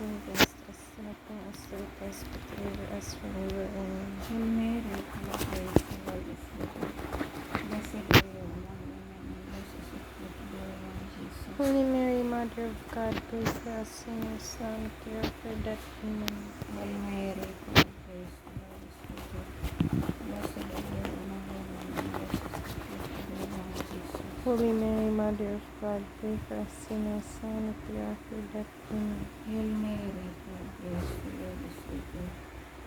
against us, nothing us to repulse, but deliver us from evil. Amen. Hail Mary, full of grace, the Lord is with you. Blessed are you among women, and blessed is the fruit of your womb, Jesus. Holy Mary, Mother of God, pray for us sinners, now and at the hour of our death. Amen. Hail Mary, full of grace, the Lord is with you. Blessed are you among women, and blessed is the fruit of your womb, Jesus. Holy Mary, Mother of God, pray for us sinners, now and at the hour of our death. Amen. Hail Mary, full of grace, the Lord is with you.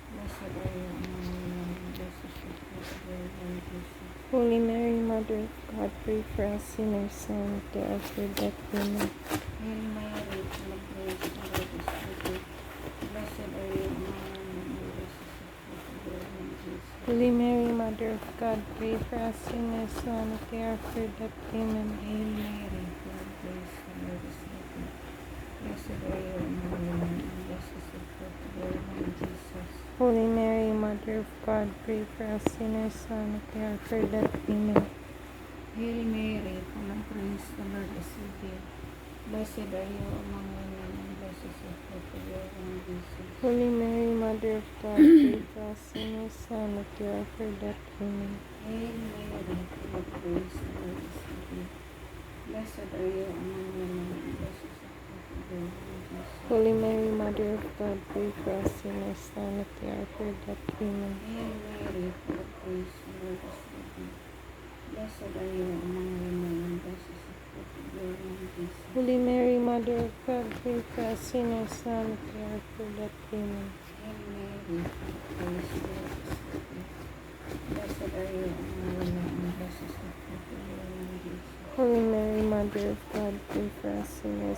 Blessed are you among women, and blessed is the fruit of your womb, Jesus. Holy Mary, Mother of God, pray for us sinners, now and at the hour of our death. Amen. Hail Mary, full of grace, the Lord is with you. Blessed are you among women, and blessed is the fruit of your womb, Jesus. Holy Mary, Mother of God, pray for us sinners, now and at the hour of our death. Amen. Hail Mary, full of grace, the Lord is with you. Blessed are you among women, and blessed is the fruit of your womb, Jesus. Holy Mary, Mother of God, pray for us sinners, now and at the hour of our death. Amen. Hail Mary, full of grace, the Lord is with you. Blessed are you among women, and blessed is the fruit of your womb, Jesus. Holy Mary, Mother of God, pray for us sinners, now and at the hour of our death. Amen. Hail Mary, full of grace, the Lord is with you. Blessed are you among women, and blessed is the fruit of your womb, Jesus. Holy Mary, Mother of God, pray for us sinners, now and at the hour of our death. Amen. Hail Mary, full of grace, the Lord is with you. Blessed are you among women, and blessed is the fruit of your womb, Jesus. Holy Mary, Mother of God, pray for us sinners, now and at the hour of our death. Amen. Hail Mary, full of grace, the Lord is with you. Blessed are you among women, and blessed is the fruit of your womb, Jesus. Holy Mary, Mother of God, pray for us sinners,